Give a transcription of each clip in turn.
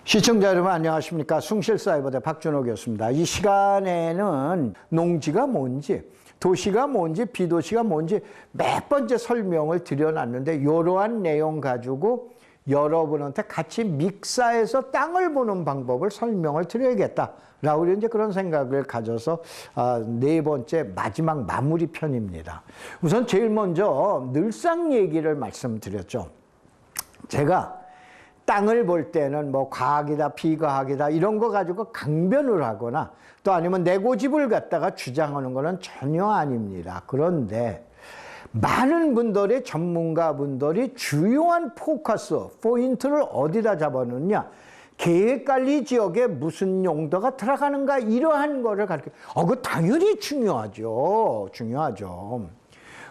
시청자 여러분 안녕하십니까. 숭실사이버대 박준호 교수입니다. 이 시간에는 농지가 뭔지, 도시가 뭔지, 비도시가 뭔지 몇 번째 설명을 드려놨는데 이러한 내용 가지고 여러분한테 같이 믹사해서 땅을 보는 방법을 설명을 드려야겠다라고 이제 그런 생각을 가져서 네 번째 마지막 마무리 편입니다. 우선 제일 먼저 늘상 얘기를 말씀드렸죠. 제가 땅을 볼 때는 뭐 과학이다 비과학이다 이런 거 가지고 강변을 하거나 또 아니면 내 고집을 갖다가 주장하는 거는 전혀 아닙니다. 그런데 많은 분들이 전문가분들이 주요한 포커스, 포인트를 어디다 잡아놓느냐, 계획관리 지역에 무슨 용도가 들어가는가 이러한 거를 가르쳐. 그거 당연히 중요하죠. 중요하죠.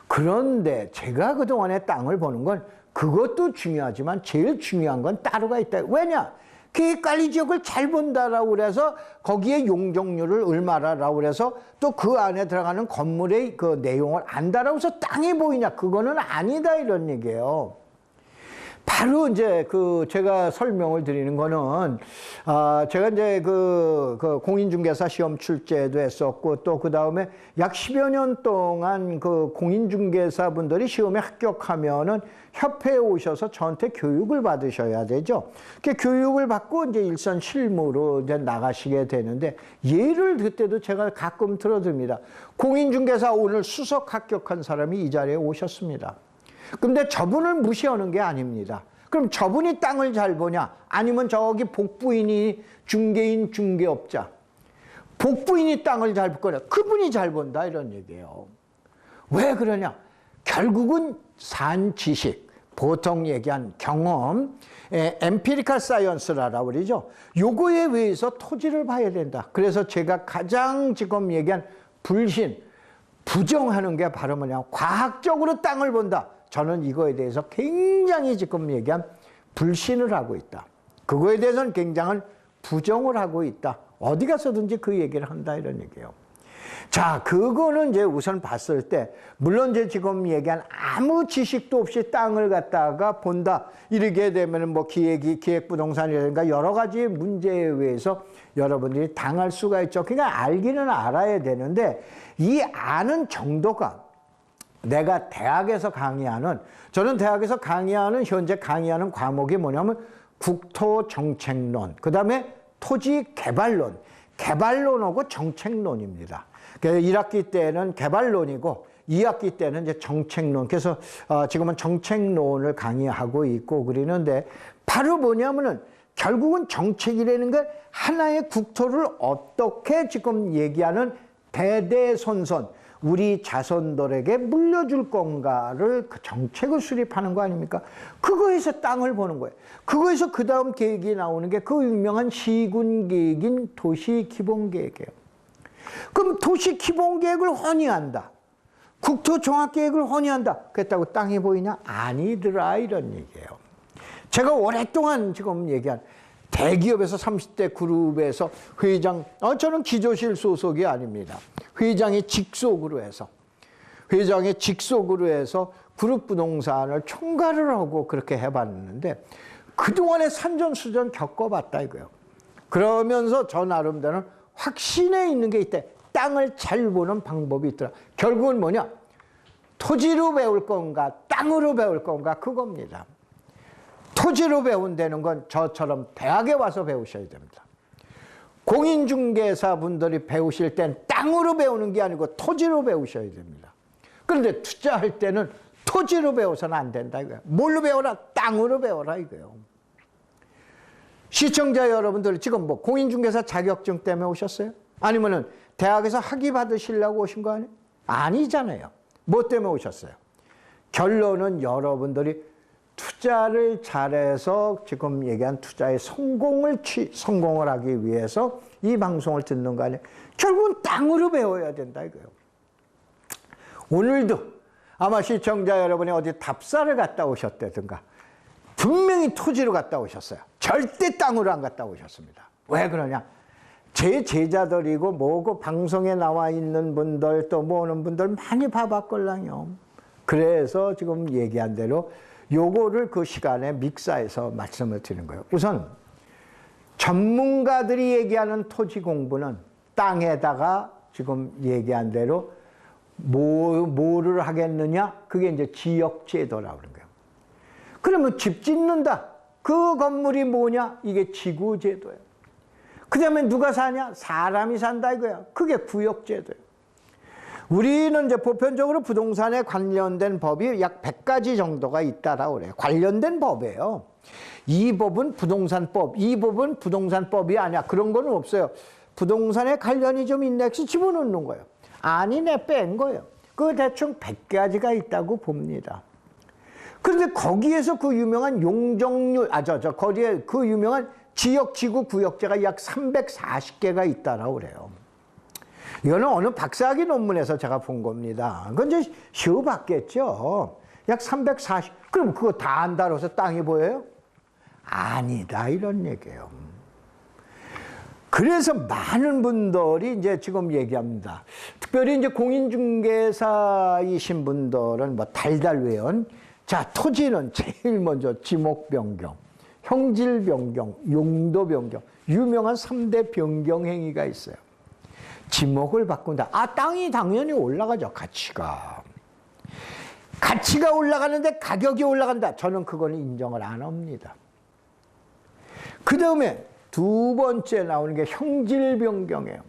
그런데 제가 그동안에 땅을 보는 건 그것도 중요하지만 제일 중요한 건 따로가 있다. 왜냐? 계획관리 지역을 잘 본다라고 그래서 거기에 용적률을 얼마라고 그래서 또 그 안에 들어가는 건물의 그 내용을 안다라고 해서 땅이 보이냐? 그거는 아니다 이런 얘기예요. 바로 이제 제가 설명을 드리는 거는, 제가 이제 공인중개사 시험 출제도 했었고, 또 그 다음에 약 10여 년 동안 공인중개사 분들이 시험에 합격하면은 협회에 오셔서 저한테 교육을 받으셔야 되죠. 그 교육을 받고 이제 일선 실무로 이제 나가시게 되는데, 예를 그때도 제가 가끔 들어듭니다. 공인중개사 오늘 수석 합격한 사람이 이 자리에 오셨습니다. 근데 저분을 무시하는 게 아닙니다. 그럼 저분이 땅을 잘 보냐? 아니면 저기 복부인이 중개인, 중개업자. 복부인이 땅을 잘 보거나 그분이 잘 본다 이런 얘기예요. 왜 그러냐? 결국은 산 지식, 보통 얘기한 경험, 엠피리컬 사이언스라고 그러죠. 요거에 의해서 토지를 봐야 된다. 그래서 제가 가장 지금 얘기한 불신, 부정하는 게 바로 뭐냐? 과학적으로 땅을 본다. 저는 이거에 대해서 굉장히 지금 얘기한 불신을 하고 있다. 그거에 대해서는 굉장한 부정을 하고 있다. 어디 가서든지 그 얘기를 한다 이런 얘기예요. 자, 그거는 이제 우선 봤을 때 물론 이제 지금 얘기한 아무 지식도 없이 땅을 갖다가 본다 이렇게 되면은 뭐 기획부동산이라든가 여러 가지 문제에 의해서 여러분들이 당할 수가 있죠. 그러니까 알기는 알아야 되는데 이 아는 정도가 내가 대학에서 강의하는, 저는 대학에서 강의하는 현재 강의하는 과목이 뭐냐면 국토정책론, 그 다음에 토지개발론, 개발론하고 정책론입니다. 그래서 1학기 때는 개발론이고 2학기 때는 이제 정책론. 그래서 지금은 정책론을 강의하고 있고 그러는데 바로 뭐냐면은 결국은 정책이라는 건 하나의 국토를 어떻게 지금 얘기하는 대대손손 우리 자손들에게 물려줄 건가를 그 정책을 수립하는 거 아닙니까? 그거에서 땅을 보는 거예요. 그거에서 그 다음 계획이 나오는 게 그 유명한 시군계획인 도시기본계획이에요. 그럼 도시기본계획을 헌의한다. 국토종합계획을 헌의한다. 그랬다고 땅이 보이냐? 아니더라 이런 얘기예요. 제가 오랫동안 지금 얘기한 대기업에서 30대 그룹에서 회장, 저는 기조실 소속이 아닙니다. 회장이 직속으로 해서 그룹 부동산을 총괄을 하고 그렇게 해봤는데 그동안에 산전수전 겪어봤다 이거예요. 그러면서 저 나름대로는 확신에 있는 게 있대. 땅을 잘 보는 방법이 있더라. 결국은 뭐냐? 토지로 배울 건가 땅으로 배울 건가 그겁니다. 토지로 배운다는 건 저처럼 대학에 와서 배우셔야 됩니다. 공인중개사 분들이 배우실 땐 땅으로 배우는 게 아니고 토지로 배우셔야 됩니다. 그런데 투자할 때는 토지로 배워서는 안 된다 이거예요. 뭘로 배워라? 땅으로 배워라 이거예요. 시청자 여러분들 지금 뭐 공인중개사 자격증 때문에 오셨어요? 아니면은 대학에서 학위 받으시려고 오신 거 아니에요? 아니잖아요. 뭐 때문에 오셨어요? 결론은 여러분들이 투자를 잘해서 지금 얘기한 투자의 성공을 하기 위해서 이 방송을 듣는 거 아니에요? 결국은 땅으로 배워야 된다 이거예요. 오늘도 아마 시청자 여러분이 어디 답사를 갔다 오셨다든가 분명히 토지로 갔다 오셨어요. 절대 땅으로 안 갔다 오셨습니다. 왜 그러냐? 제 제자들이고 뭐고 방송에 나와 있는 분들 또 모으는 분들 많이 봐봤걸랑요. 그래서 지금 얘기한 대로 요거를 그 시간에 믹사해서 말씀을 드리는 거예요. 우선 전문가들이 얘기하는 토지 공부는 땅에다가 지금 얘기한 대로 뭐를 하겠느냐? 그게 이제 지역제도라고 그러는 거예요. 그러면 집 짓는다. 그 건물이 뭐냐? 이게 지구제도예요. 그 다음에 누가 사냐? 사람이 산다 이거야. 그게 구역제도예요. 우리는 이제 보편적으로 부동산에 관련된 법이 약 100가지 정도가 있다라고 그래요. 관련된 법이에요. 이 법은 부동산법, 이 법은 부동산법이 아니야. 그런 거는 없어요. 부동산에 관련이 좀 있네 해서 집어넣는 거예요. 아니네, 뺀 거예요. 그 대충 100가지가 있다고 봅니다. 그런데 거기에서 그 유명한 용적률, 거기에 그 유명한 지역, 지구, 구역제가 약 340개가 있다라고 그래요. 이거는 어느 박사학위 논문에서 제가 본 겁니다. 그건 이제 쉬워봤겠죠. 약 340, 그럼 그거 다 안다고 해서 땅이 보여요? 아니다, 이런 얘기예요. 그래서 많은 분들이 이제 지금 얘기합니다. 특별히 이제 공인중개사이신 분들은 뭐 달달 외운, 자, 토지는 제일 먼저 지목 변경, 형질 변경, 용도 변경, 유명한 3대 변경 행위가 있어요. 지목을 바꾼다. 아, 땅이 당연히 올라가죠, 가치가. 가치가 올라가는데 가격이 올라간다. 저는 그거는 인정을 안 합니다. 그 다음에 두 번째 나오는 게 형질 변경이에요.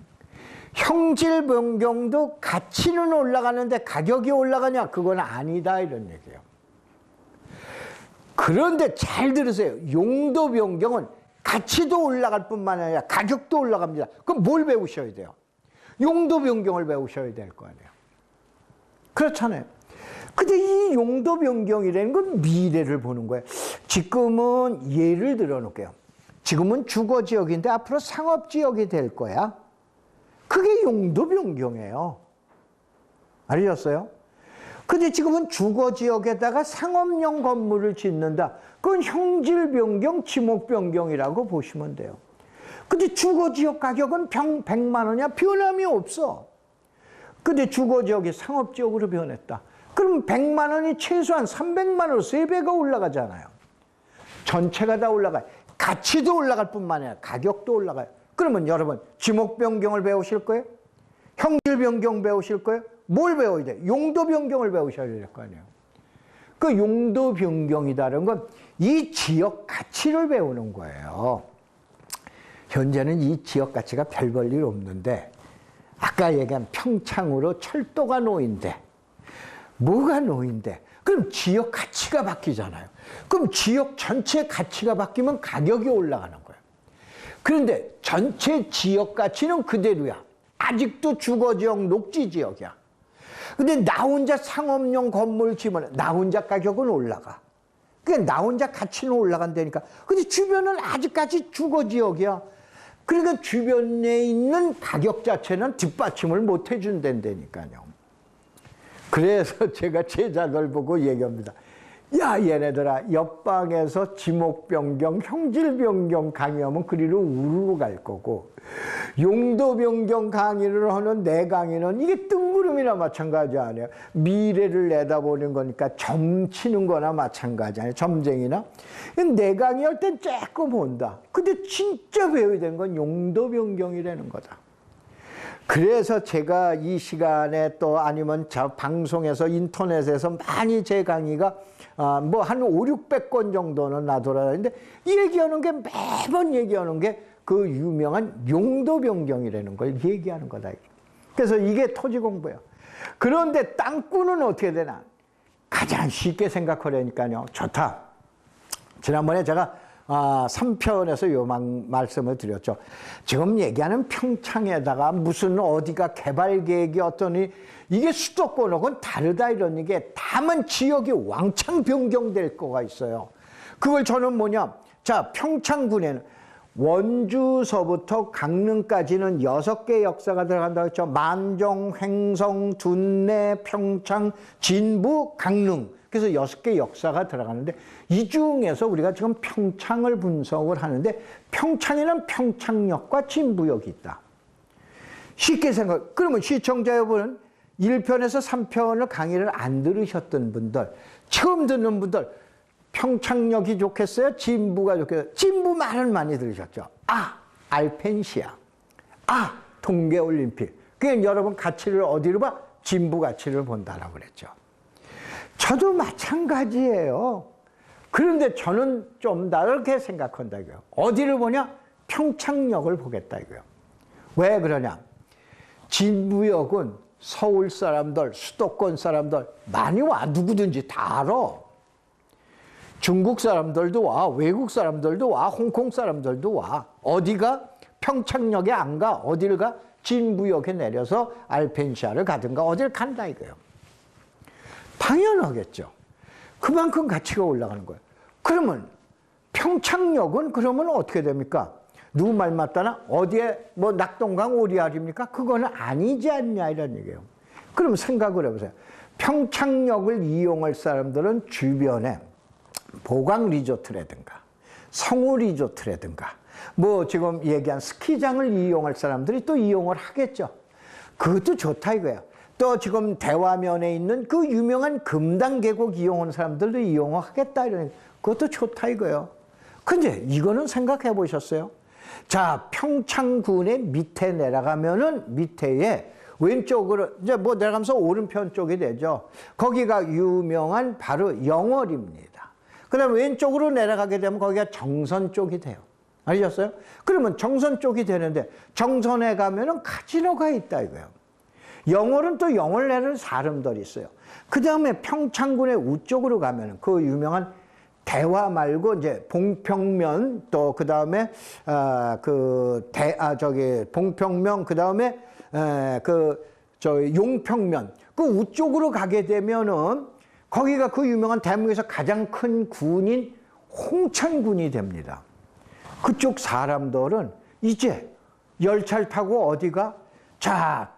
형질 변경도 가치는 올라가는데 가격이 올라가냐? 그건 아니다, 이런 얘기예요. 그런데 잘 들으세요. 용도 변경은 가치도 올라갈 뿐만 아니라 가격도 올라갑니다. 그럼 뭘 배우셔야 돼요? 용도 변경을 배우셔야 될 거 아니에요. 그렇잖아요. 근데 이 용도 변경이라는 건 미래를 보는 거예요. 지금은 예를 들어 놓을게요. 지금은 주거지역인데 앞으로 상업지역이 될 거야. 그게 용도 변경이에요. 알으셨어요? 근데 지금은 주거지역에다가 상업용 건물을 짓는다. 그건 형질 변경, 지목 변경이라고 보시면 돼요. 근데 주거지역 가격은 100만 원이야? 변함이 없어. 근데 주거지역이 상업지역으로 변했다. 그럼 100만 원이 최소한 300만 원으로 3배가 올라가잖아요. 전체가 다 올라가요. 가치도 올라갈 뿐만 아니라 가격도 올라가요. 그러면 여러분 지목 변경을 배우실 거예요? 형질 변경 배우실 거예요? 뭘 배워야 돼? 용도 변경을 배우셔야 될 거 아니에요. 그 용도 변경이라는 건 이 지역 가치를 배우는 거예요. 현재는 이 지역 가치가 별 볼 일 없는데 아까 얘기한 평창으로 철도가 놓인대. 뭐가 놓인대? 그럼 지역 가치가 바뀌잖아요. 그럼 지역 전체 가치가 바뀌면 가격이 올라가는 거예요. 그런데 전체 지역 가치는 그대로야. 아직도 주거지역, 녹지지역이야. 근데 나 혼자 상업용 건물 지으면 나 혼자 가격은 올라가. 그러니까 나 혼자 가치는 올라간다니까. 근데 주변은 아직까지 주거지역이야. 그러니까 주변에 있는 가격 자체는 뒷받침을 못 해준다니까요. 그래서 제가 제자들 보고 얘기합니다. 야, 얘네들아, 옆방에서 지목 변경, 형질 변경 강의하면 그리로 우르르 갈 거고, 용도 변경 강의를 하는 내 강의는 이게 뜬구름이나 마찬가지 아니에요. 미래를 내다보는 거니까 점치는 거나 마찬가지 아니에요. 점쟁이나. 내 강의할 땐 쬐끔 본다. 근데 진짜 배워야 되는 건 용도 변경이라는 거다. 그래서 제가 이 시간에 또 아니면 저 방송에서 인터넷에서 많이 제 강의가 뭐 한 500~600건 정도는 나돌아다니는데 얘기하는 게 매번 얘기하는 게 그 유명한 용도 변경이라는 걸 얘기하는 거다. 그래서 이게 토지 공부예요. 그런데 땅꾼은 어떻게 되나? 가장 쉽게 생각하려니까요. 좋다. 지난번에 제가 3편에서 요만 말씀을 드렸죠. 지금 얘기하는 평창에다가 무슨 어디가 개발 계획이 어떠니 이게 수도권하고는 다르다 이런 얘기에 다만 지역이 왕창 변경될 거가 있어요. 그걸 저는 뭐냐? 자, 평창군에는 원주서부터 강릉까지는 6개 역사가 들어간다고 했죠. 만종, 횡성, 둔내, 평창, 진부, 강릉. 그래서 6개 역사가 들어가는데 이 중에서 우리가 지금 평창을 분석을 하는데 평창에는 평창역과 진부역이 있다. 쉽게 생각, 그러면 시청자 여러분은 1편에서 3편을 강의를 안 들으셨던 분들, 처음 듣는 분들, 평창역이 좋겠어요? 진부가 좋겠어요? 진부 말은 많이 들으셨죠? 알펜시아. 동계올림픽. 그게 여러분 가치를 어디로 봐? 진부 가치를 본다라고 그랬죠. 저도 마찬가지예요. 그런데 저는 좀 다르게 생각한다고요. 어디를 보냐? 평창역을 보겠다 이거요. 왜 그러냐? 진부역은 서울 사람들, 수도권 사람들 많이 와. 누구든지 다 알아. 중국 사람들도 와, 외국 사람들도 와, 홍콩 사람들도 와. 어디가? 평창역에 안 가. 어디를 가? 진부역에 내려서 알펜시아를 가든가 어딜 간다 이거예요. 당연하겠죠. 그만큼 가치가 올라가는 거예요. 그러면 평창역은 그러면 어떻게 됩니까? 누구 말 맞다나? 어디에 뭐 낙동강 오리알입니까? 그거는 아니지 않냐 이런 얘기예요. 그럼 생각을 해보세요. 평창역을 이용할 사람들은 주변에 보강 리조트라든가 성우 리조트라든가 뭐 지금 얘기한 스키장을 이용할 사람들이 또 이용을 하겠죠. 그것도 좋다 이거예요. 또 지금 대화면에 있는 그 유명한 금당 계곡 이용하는 사람들도 이용하겠다 이런, 그것도 좋다 이거예요. 근데 이거는 생각해 보셨어요? 자, 평창군의 밑에 내려가면은 밑에에 왼쪽으로 이제 뭐 내려가면서 오른편 쪽이 되죠. 거기가 유명한 바로 영월입니다. 그다음에 왼쪽으로 내려가게 되면 거기가 정선 쪽이 돼요. 아셨어요? 그러면 정선 쪽이 되는데 정선에 가면은 카지노가 있다 이거예요. 영월은 또 영월 내는 사람들이 있어요. 그 다음에 평창군의 우쪽으로 가면은 그 유명한 대화 말고 이제 봉평면 또 그 다음에 봉평면 그 다음에 용평면 그 우쪽으로 가게 되면은 거기가 그 유명한 대한민국에서 가장 큰 군인 홍천군이 됩니다. 그쪽 사람들은 이제 열차를 타고 어디가? 자,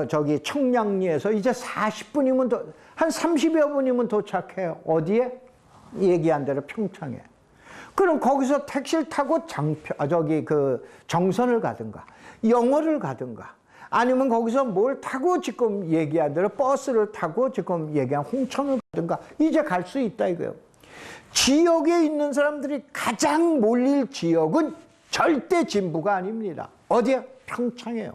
저기 청량리에서 이제 40분이면 한 30여 분이면 도착해요. 어디에? 얘기한 대로 평창에. 그럼 거기서 택시를 타고 정선을 가든가 영월을 가든가 아니면 거기서 뭘 타고 지금 얘기한 대로 버스를 타고 지금 얘기한 홍천을 가든가 이제 갈 수 있다 이거예요. 지역에 있는 사람들이 가장 몰릴 지역은 절대 진부가 아닙니다. 어디야? 평창이에요.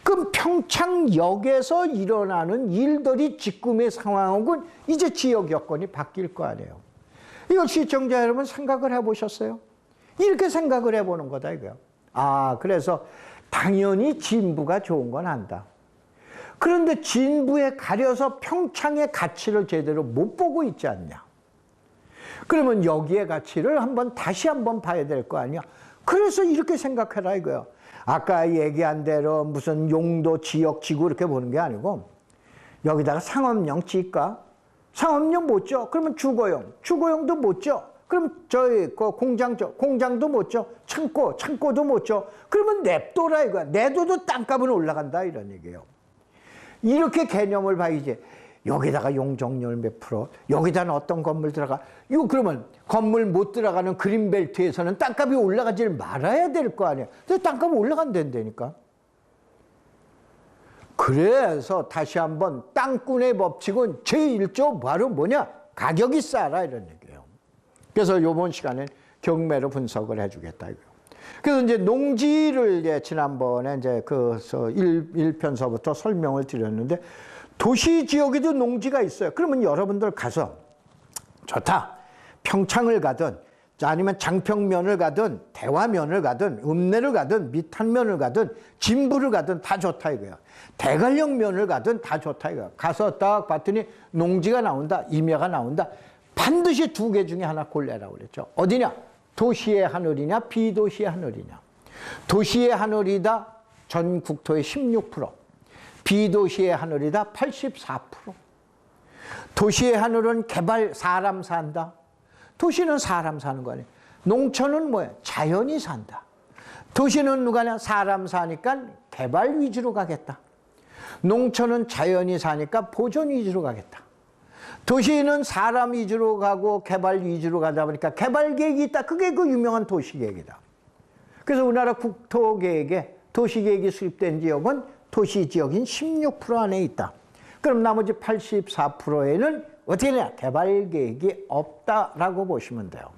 그럼 평창역에서 일어나는 일들이 지금의 상황은 이제 지역 여건이 바뀔 거 아니에요. 이걸 시청자 여러분 생각을 해보셨어요? 이렇게 생각을 해보는 거다 이거요. 그래서 당연히 진부가 좋은 건 안다. 그런데 진부에 가려서 평창의 가치를 제대로 못 보고 있지 않냐. 그러면 여기의 가치를 다시 한번 봐야 될 거 아니야. 그래서 이렇게 생각해라 이거요. 아까 얘기한 대로 무슨 용도, 지역, 지구 이렇게 보는 게 아니고 여기다가 상업용 지을까? 상업용 못 줘. 그러면 주거용도 못 줘. 그럼 공장도 못 줘. 창고도 못 줘. 그러면 냅둬라 이거야. 내둬도 땅값은 올라간다 이런 얘기예요. 이렇게 개념을 봐야지. 여기다가 용적률 몇 프로, 여기다는 어떤 건물 들어가. 이거 그러면 건물 못 들어가는 그린벨트에서는 땅값이 올라가지를 말아야 될 거 아니야. 근데 땅값이 올라간다니까. 그래서 다시 한번 땅꾼의 법칙은 제1조 바로 뭐냐? 가격이 싸라 이런 얘기예요. 그래서 이번 시간에 경매로 분석을 해주겠다 이거예요. 그래서 이제 농지를 이제 지난번에 이제 그 1편서부터 설명을 드렸는데 도시 지역에도 농지가 있어요. 그러면 여러분들 가서 좋다. 평창을 가든 아니면 장평면을 가든 대화면을 가든 읍내를 가든 밑한면을 가든 진부를 가든 다 좋다 이거야. 대관령면을 가든 다 좋다 이거야. 가서 딱 봤더니 농지가 나온다. 임야가 나온다. 반드시 두 개 중에 하나 골라라고 그랬죠. 어디냐? 도시의 하늘이냐 비도시의 하늘이냐. 도시의 하늘이다. 전 국토의 16%. 비도시의 하늘이다 84%. 도시의 하늘은 개발, 사람 산다. 도시는 사람 사는 거 아니에요. 농촌은 뭐야? 자연이 산다. 도시는 누가냐? 사람 사니까 개발 위주로 가겠다. 농촌은 자연이 사니까 보존 위주로 가겠다. 도시는 사람 위주로 가고 개발 위주로 가다 보니까 개발 계획이 있다. 그게 그 유명한 도시계획이다. 그래서 우리나라 국토계획에 도시계획이 수립된 지역은 도시지역인 16% 안에 있다. 그럼 나머지 84%에는 어떻게 되냐? 개발계획이 없다라고 보시면 돼요.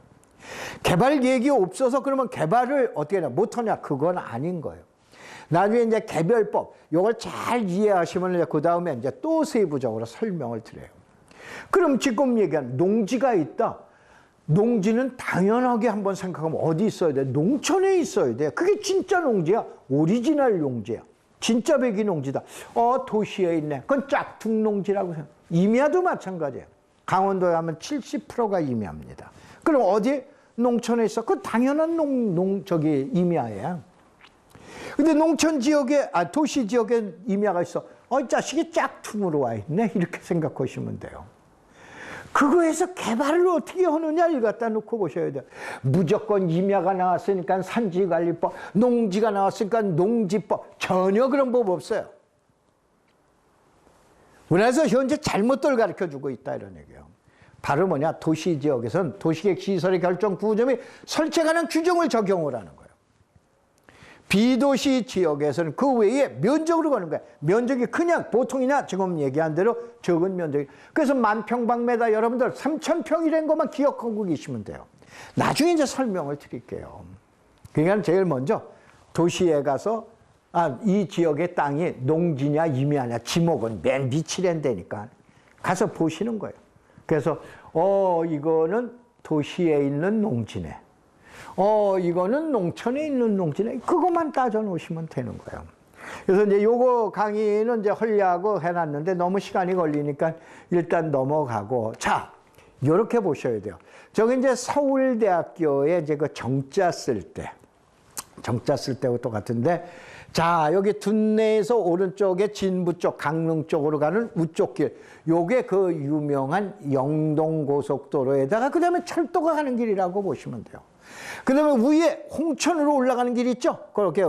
개발 계획이 없어서 그러면 개발을 어떻게 하냐, 못하냐, 그건 아닌 거예요. 나중에 이제 개별법, 이걸 잘 이해하시면 그 다음에 이제 또 세부적으로 설명을 드려요. 그럼 지금 얘기한 농지가 있다. 농지는 당연하게 한번 생각하면 어디 있어야 돼? 농촌에 있어야 돼. 그게 진짜 농지야. 오리지널 농지야. 진짜 백이 농지다. 도시에 있네. 그건 짝퉁 농지라고 생각. 임야도 마찬가지야. 강원도에 하면 70%가 임야입니다. 그럼 어디? 농촌에 있어. 그건 당연한 임야야. 근데 농촌 지역에, 도시 지역에 임야가 있어. 이 자식이 짝퉁으로 와 있네. 이렇게 생각하시면 돼요. 그거에서 개발을 어떻게 하느냐를 갖다 놓고 보셔야 돼요. 무조건 임야가 나왔으니까 산지관리법, 농지가 나왔으니까 농지법, 전혀 그런 법 없어요. 우리나라에서 현재 잘못들 가르쳐주고 있다 이런 얘기예요. 바로 뭐냐, 도시지역에서는 도시계획 시설의 결정 구조및 설치에 관한 규정을 적용을 하는 거예요. 비도시 지역에서는 그 외에 면적으로 가는 거야. 면적이 그냥 보통이나 지금 얘기한 대로 적은 면적이. 그래서 10,000평방미터 여러분들 3,000평이라는 것만 기억하고 계시면 돼요. 나중에 이제 설명을 드릴게요. 그러니까 제일 먼저 도시에 가서 이 지역의 땅이 농지냐 임야냐 지목은 맨 밑이란다니까 가서 보시는 거예요. 그래서 이거는 도시에 있는 농지네. 이거는 농촌에 있는 농지네. 그것만 따져 놓으시면 되는 거예요. 그래서 이제 요거 강의는 이제 하려고 해놨는데 너무 시간이 걸리니까 일단 넘어가고. 자, 요렇게 보셔야 돼요. 저기 이제 서울대학교에 이제 그 정자 쓸 때하고 똑같은데, 자, 여기 둔내에서 오른쪽에 진부 쪽, 강릉 쪽으로 가는 우쪽 길. 요게 그 유명한 영동고속도로에다가 그 다음에 철도가 가는 길이라고 보시면 돼요. 그 다음에 위에 홍천으로 올라가는 길이 있죠? 그렇게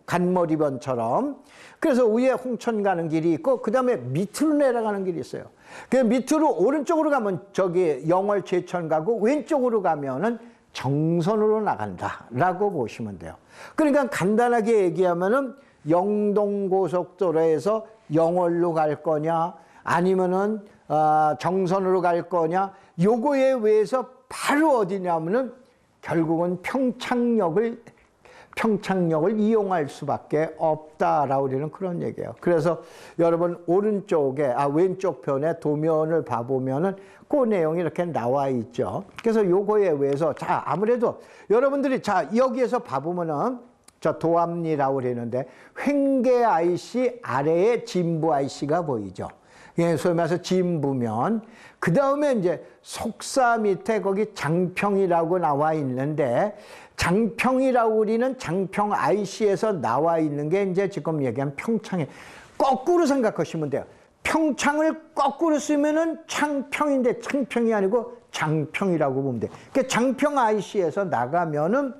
간머리변처럼. 그래서 위에 홍천 가는 길이 있고, 그 다음에 밑으로 내려가는 길이 있어요. 그 밑으로 오른쪽으로 가면 저기 영월 제천 가고, 왼쪽으로 가면은 정선으로 나간다라고 보시면 돼요. 그러니까 간단하게 얘기하면은 영동고속도로에서 영월로 갈 거냐, 아니면은 정선으로 갈 거냐, 요거에 의해서 바로 어디냐면은 결국은 평창역을 이용할 수밖에 없다라고 우리는 그런 얘기예요. 그래서 여러분 오른쪽에 왼쪽 편에 도면을 봐보면은 그 내용이 이렇게 나와 있죠. 그래서 요거에 의해서 자, 아무래도 여러분들이 자, 여기에서 봐보면은 저 도암리라고 그러는데 횡계 IC 아래에 진부 IC가 보이죠. 예, 소위 말해서 진부면, 그 다음에 이제 속사 밑에 거기 장평이라고 나와 있는데, 장평이라고 우리는 장평 IC에서 나와 있는 게 이제 지금 얘기한 평창에 거꾸로 생각하시면 돼요. 평창을 거꾸로 쓰면은 창평인데 창평이 아니고 장평이라고 보면 돼요. 그러니까 장평 IC에서 나가면은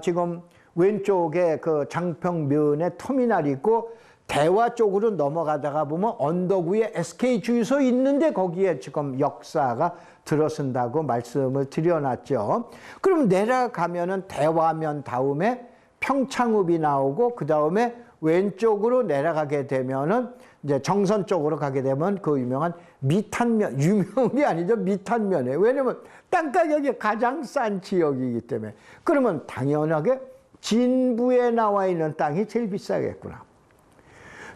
지금 왼쪽에 그 장평면에 터미널이 있고, 대화 쪽으로 넘어가다가 보면 언덕 위에 SK 주유소 있는데 거기에 지금 역사가 들어선다고 말씀을 드려놨죠. 그럼 내려가면은 대화면 다음에 평창읍이 나오고, 그 다음에 왼쪽으로 내려가게 되면은 이제 정선 쪽으로 가게 되면 그 유명한 미탄면, 유명이 아니죠. 미탄면에. 왜냐면 땅 가격이 가장 싼 지역이기 때문에. 그러면 당연하게 진부에 나와 있는 땅이 제일 비싸겠구나.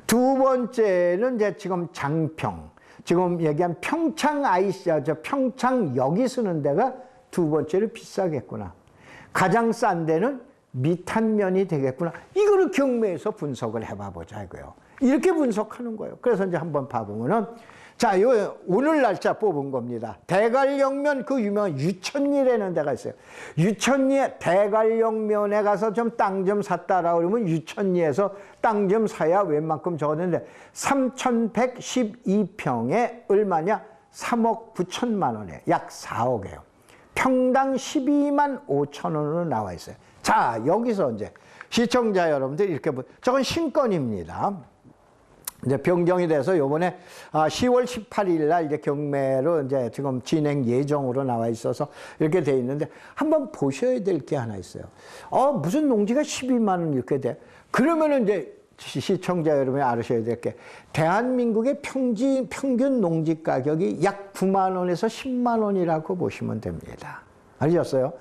두 번째는 이제 지금 장평, 지금 얘기한 평창 IC죠. 평창역이 쓰는 데가 두 번째로 비싸겠구나. 가장 싼 데는 미탄면이 되겠구나. 이거를 경매에서 분석을 해봐 보자 이거요. 이렇게 분석하는 거예요. 그래서 이제 한번 봐보면은, 자, 오늘 날짜 뽑은 겁니다. 대관령면 그 유명한 유천리라는 데가 있어요. 유천리에 대관령면에 가서 좀 땅 좀 샀다라고 그러면 유천리에서 땅 좀 사야 웬만큼 적었는데 3,112평에 얼마냐? 3억 9천만 원에 약 4억이에요. 평당 12만 5천 원으로 나와 있어요. 자, 여기서 이제 시청자 여러분들 이렇게 저건 신건입니다. 이제 변경이 돼서 요번에 10월 18일 날 이제 경매로 이제 지금 진행 예정으로 나와 있어서 이렇게 돼 있는데, 한번 보셔야 될 게 하나 있어요. 무슨 농지가 12만 원 이렇게 돼? 그러면은 이제 시청자 여러분이 알으셔야 될 게, 대한민국의 평균 농지 가격이 약 9만 원에서 10만 원이라고 보시면 됩니다. 아셨어요?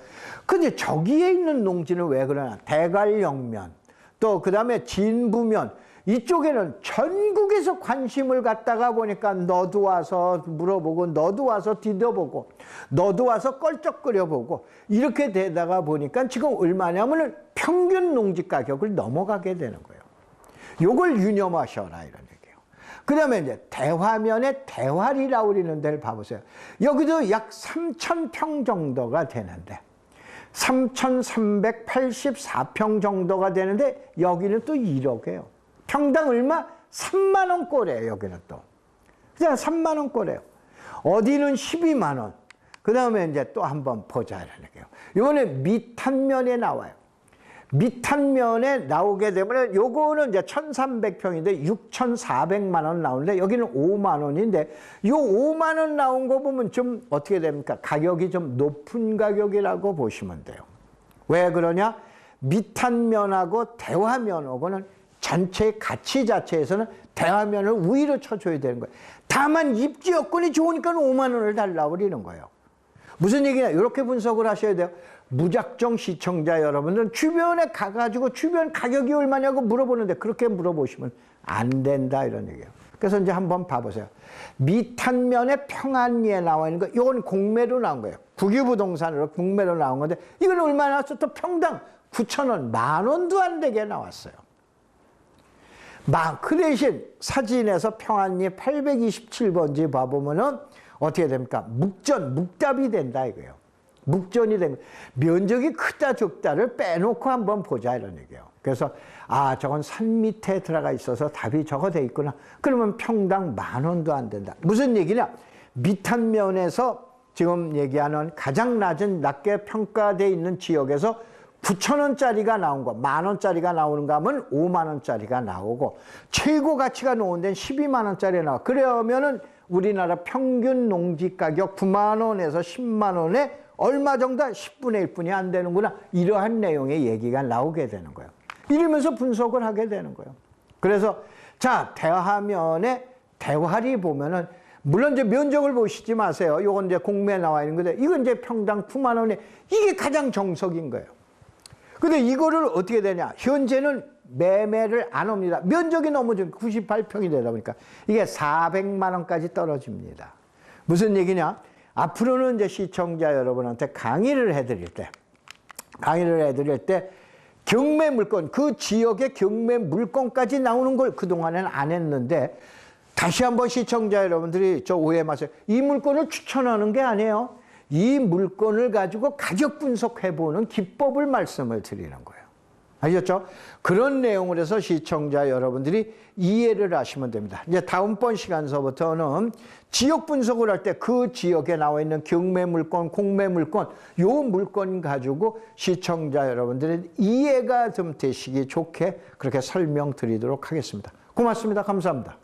근데 저기에 있는 농지는 왜 그러냐? 대관령면, 또 그 다음에 진부면, 이쪽에는 전국에서 관심을 갖다가 보니까 너도 와서 물어보고, 너도 와서 뒤져보고, 너도 와서 껄쩍거려보고, 이렇게 되다가 보니까 지금 얼마냐면은 평균 농지 가격을 넘어가게 되는 거예요. 요걸 유념하셔라, 이런 얘기예요. 그 다음에 이제 대화면에 대활이라고 그러는 데를 봐보세요. 여기도 약 3,000평 정도가 되는데, 3,384평 정도가 되는데, 여기는 또 1억이에요. 평당 얼마? 3만 원 꼴이에요, 여기는 또. 그냥 3만 원 꼴이에요. 어디는 12만 원. 그 다음에 이제 또 한번 보자, 이런 얘기예요. 이번에 밑한면에 나와요. 밑한면에 나오게 되면 요거는 이제 1,300평인데 6,400만 원 나오는데 여기는 5만 원인데 요 5만 원 나온 거 보면 좀 어떻게 됩니까? 가격이 좀 높은 가격이라고 보시면 돼요. 왜 그러냐? 밑한면하고 대화면하고는 전체 가치 자체에서는 대화면을 우위로 쳐줘야 되는 거예요. 다만 입지 여건이 좋으니까 5만 원을 달라고 그러는 거예요. 무슨 얘기냐? 이렇게 분석을 하셔야 돼요. 무작정 시청자 여러분들은 주변에 가가지고 주변 가격이 얼마냐고 물어보는데 그렇게 물어보시면 안 된다, 이런 얘기예요. 그래서 이제 한번 봐보세요. 밑한면에 평안리에 나와 있는 거, 이건 공매로 나온 거예요. 국유부동산으로 공매로 나온 건데 이건 얼마 나왔어? 또 평당 9,000원, 만 원도 안 되게 나왔어요. 그 대신 사진에서 평안리 827번지 봐보면은 어떻게 됩니까? 묵답이 된다, 이거예요. 묵전이 된 거예요. 면적이 크다 적다를 빼놓고 한번 보자, 이런 얘기예요. 그래서 저건 산 밑에 들어가 있어서 답이 저거 돼 있구나. 그러면 평당 만 원도 안 된다. 무슨 얘기냐? 밑한면에서 지금 얘기하는 가장 낮게 평가되어 있는 지역에서 9,000원짜리가 나온 거, 만 원짜리가 나오는가 하면 5만 원짜리가 나오고, 최고 가치가 놓은 데는 12만 원짜리 나와. 그러면은 우리나라 평균 농지 가격 9만 원에서 10만 원에 얼마 정도? 10분의 1뿐이 안 되는구나. 이러한 내용의 얘기가 나오게 되는 거예요. 이러면서 분석을 하게 되는 거예요. 그래서 자, 대화면에 대활이 보면은 물론 이제 면적을 보시지 마세요. 이건 이제 공매에 나와 있는 건데 이건 이제 평당 9만 원에 이게 가장 정석인 거예요. 근데 이거를 어떻게 되냐? 현재는 매매를 안 합니다. 면적이 너무 좀 98평이 되다 보니까 이게 400만 원까지 떨어집니다. 무슨 얘기냐? 앞으로는 이제 시청자 여러분한테 강의를 해드릴 때 경매 물건, 그 지역의 경매 물건까지 나오는 걸 그동안에는 안 했는데 다시 한번 시청자 여러분들이 저 오해 마세요. 이 물건을 추천하는 게 아니에요. 이 물건을 가지고 가격 분석해보는 기법을 말씀을 드리는 거예요. 아셨죠? 그런 내용을 해서 시청자 여러분들이 이해를 하시면 됩니다. 이제 다음번 시간서부터는 지역 분석을 할 때 그 지역에 나와 있는 경매 물건, 공매 물건, 요 물건 가지고 시청자 여러분들이 이해가 좀 되시기 좋게 그렇게 설명드리도록 하겠습니다. 고맙습니다. 감사합니다.